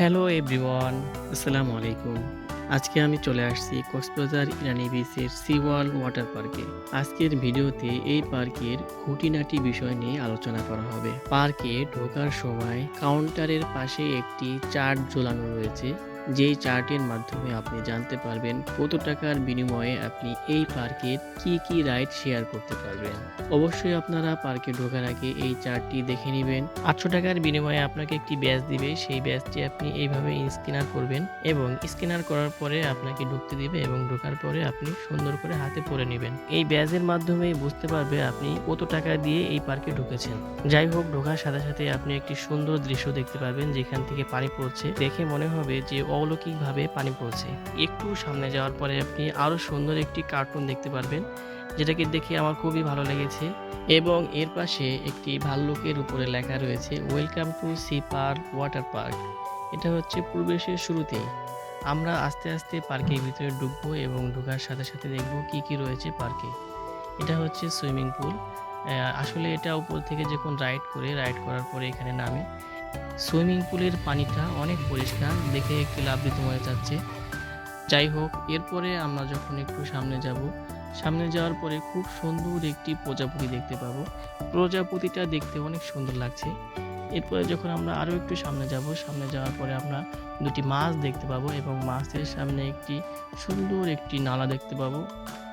Hello everyone, আসসালামু আলাইকুম। আজকে আমি চলে আসছি কক্সবাজার ইরানি বিচের সি ওয়ার্ল্ড ওয়াটার পার্কে। আজকের ভিডিওতে এই পার্কের খুঁটিনাটি বিষয় নিয়ে আলোচনা করা হবে। পার্কে ঢোকার সময় কাউন্টারের পাশে একটি চার্ট ঝোলানো রয়েছে, যেই চার্টের মাধ্যমে আপনি জানতে পারবেন কত টাকার বিনিময়ে আপনি এই পার্কের কি রাইড শেয়ার করতে পারবেন। অবশ্যই আপনারা পার্কে ঢোকার আগে এই চার্টটি দেখে নেবেন। ৮০০ টাকার বিনিময়ে আপনাকে একটি ব্যাজ দিবে, সেই ব্যাজটি আপনি এইভাবে স্ক্যানার করবেন এবং স্ক্যানার করার পরে আপনাকে ঢুকতে দিবে এবং ঢোকার পরে আপনি সুন্দর করে হাতে পরে নেবেন। এই ব্যাজের মাধ্যমে বুঝতে পারবে আপনি কত টাকা দিয়ে এই পার্কে ঢুকেছেন। যাই হোক, ঢোকার সাথে সাথে আপনি একটি সুন্দর দৃশ্য দেখতে পারবেন, যেখান থেকে পানি পড়ছে। দেখে মনে হবে যে অলৌকিকভাবে পানি পড়ছে। একটু সামনে যাওয়ার পরে আপনি আরো সুন্দর একটি কার্টুন দেখতে পারবেন, যেটাকে দেখে আমার খুবই ভালো লেগেছে। এবং এর পাশে একটি ভাল্লুকের উপরে লেখা রয়েছে welcome to sea park water park. এটা হচ্ছে প্রবেশের শুরুতেই। আমরা আস্তে আস্তে পার্কের ভিতরে ঢুকবো এবং ঢোকার সাথে সাথে দেখব কি রয়েছে পার্কে। এটা হচ্ছে সুইমিং পুল। আসলে এটা উপর থেকে যখন রাইড করার পরে এখানে নামে। সুইমিং পুলের পানিটা অনেক পরিষ্কার, দেখে একটু লাভৃত মনে যাচ্ছে। যাই হোক, এরপরে আমরা যখন একটু সামনে যাওয়ার পরে খুব সুন্দর একটি প্রজাপতি দেখতে পাবো। প্রজাপতিটা দেখতে অনেক সুন্দর লাগছে। এরপরে যখন আমরা আরও একটু সামনে যাওয়ার পরে আমরা দুটি মাছ দেখতে পাবো এবং মাছের সামনে একটি সুন্দর একটি নালা দেখতে পাবো।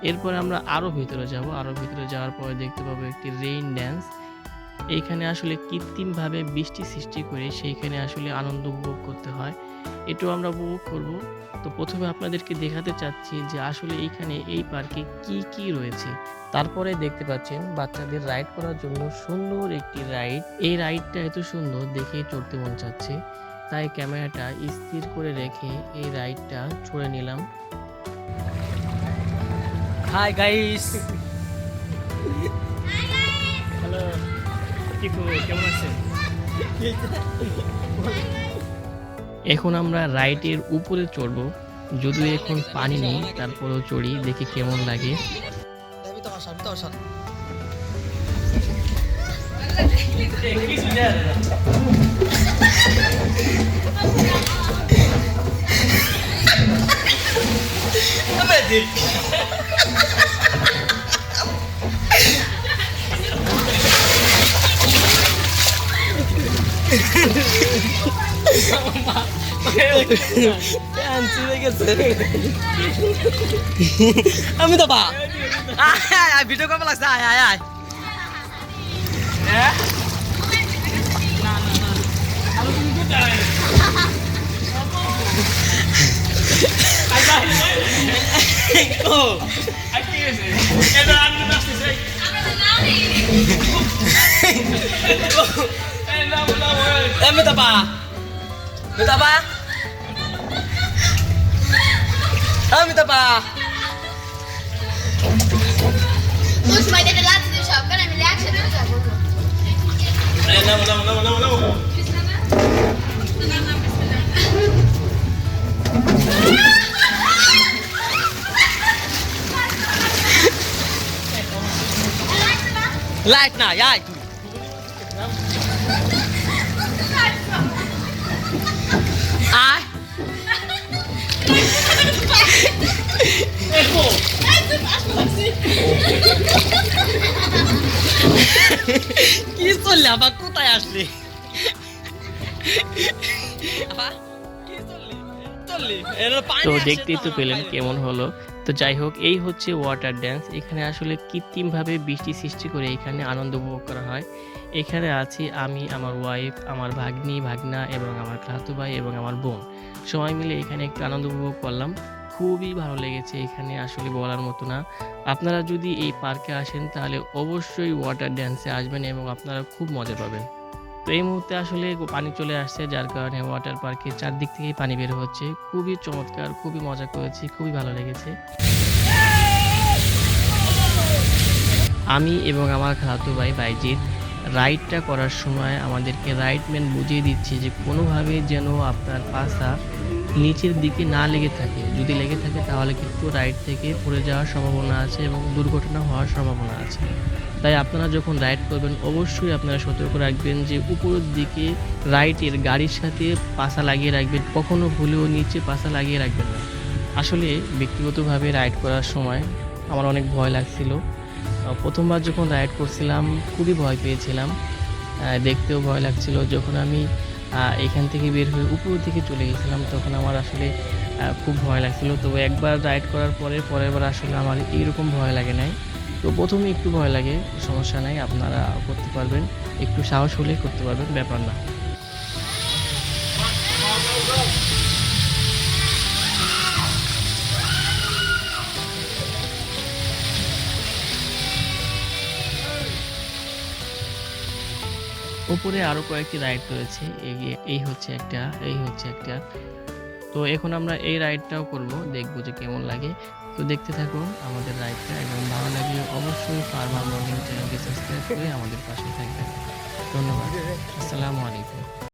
এরপরে আমরা আরও ভিতরে যাওয়ার পরে দেখতে পাবো একটি রেইন ড্যান্স। এইখানে আসলে কৃত্রিমভাবে বৃষ্টি সৃষ্টি করে সেইখানে আসলে আনন্দ উপভোগ করতে হয়, এটাও আমরা উপভোগ করব। তো প্রথমে আপনাদেরকে দেখাতে চাচ্ছি যে আসলে এইখানে এই পার্কে কি রয়েছে। তারপরে দেখতে পাচ্ছেন বাচ্চাদের রাইড করার জন্য সুন্দর একটি রাইড। এই রাইডটা এত সুন্দর দেখে চড়তে মন চাচ্ছে, তাই ক্যামেরাটা স্থির করে রেখে এই রাইডটা ছড়ে নিলাম। Hi guys. হ্যালো টিকু, কেমন আছেন? এখন আমরা রাইডের উপরে চড়বো, যদিও এখন পানি নেই, তারপরেও চড়ি, দেখি কেমন লাগে। আমি তো বা ভিডিও করবো লাগছে। আয় আয় আয় আমি তো বা আমি তো বা Terus mainnya ada lagi di shop kan ambil action itu kan. Light না আয় তুই আয় কি চললে আবার কোথায় আসলি? তো দেখতেই তো পেলেন কেমন হলো। তো যাই হোক, এই হচ্ছে ওয়াটার ড্যান্স। এখানে আসলে কৃত্রিমভাবে বৃষ্টি সৃষ্টি করে এখানে আনন্দ উপভোগ করা হয়। এখানে আছি আমি, আমার ওয়াইফ, আমার ভাগনা এবং আমার খালাতো ভাই এবং আমার বোন, সবাই মিলে এখানে একটু আনন্দ উপভোগ করলাম। খুবই ভালো লেগেছে, এখানে আসলে বলার মতো না। আপনারা যদি এই পার্কে আসেন তাহলে অবশ্যই ওয়াটার ড্যান্সে আসবেন এবং আপনারা খুব মজা পাবেন। তো এই মুহূর্তে আসলে পানি চলে আসছে, যার কারণে ওয়াটার পার্কে চারদিক থেকেই পানি বের হচ্ছে। খুবই চমৎকার, খুবই মজা করেছি, খুবই ভালো লেগেছে। আমি এবং আমার খালাতো ভাই বাইজিৎ রাইডটা করার সময় আমাদেরকে রাইডম্যান বুঝিয়ে দিচ্ছে যে কোনোভাবে যেন আপনার পাছা নিচের দিকে না লেগে থাকে। যদি লেগে থাকে তাহলে কিন্তু রাইড থেকে পড়ে যাওয়ার সম্ভাবনা আছে এবং দুর্ঘটনা হওয়ার সম্ভাবনা আছে। তাই আপনারা যখন রাইড করবেন অবশ্যই আপনারা সতর্ক রাখবেন যে উপরের দিকে রাইডের গাড়ির সাথে পাছা লাগিয়ে রাখবেন, কখনো ভুলেও নিচে পাছা লাগিয়ে রাখবেন না। আসলে ব্যক্তিগতভাবে রাইড করার সময় আমার অনেক ভয় লাগছিল। প্রথমবার যখন রাইড করছিলাম খুবই ভয় পেয়েছিলাম, দেখতেও ভয় লাগছিল। যখন আমি এখান থেকে বের হয়ে উপরের দিকে চলে গেছিলাম তখন আমার আসলে খুব ভয় লাগছিল। তো একবার রাইড করার পরে পরের বার আসলে আমার এইরকম ভয় লাগে নাই। তো প্রথমে একটু ভয় লাগে, সমস্যা নাই, আপনারা করতে পারবেন, একটু সাহস হলেই করতে পারবেন, ব্যাপার না। উপরে আরো কয়েকটি রাইড রয়েছে, এই হচ্ছে একটা, এই হচ্ছে একটা। তো এখন আমরা এই রাইডটাও করব, দেখবো যে কেমন লাগে। তো দেখতে থাকুন আমাদের রাইডটা, এবং ভালো লাগলে অবশ্যই ফার্মার মর্নিং চ্যানেলকে সাবস্ক্রাইব করে আমাদের পাশে থাকবেন। ধন্যবাদ। আসসালামু আলাইকুম।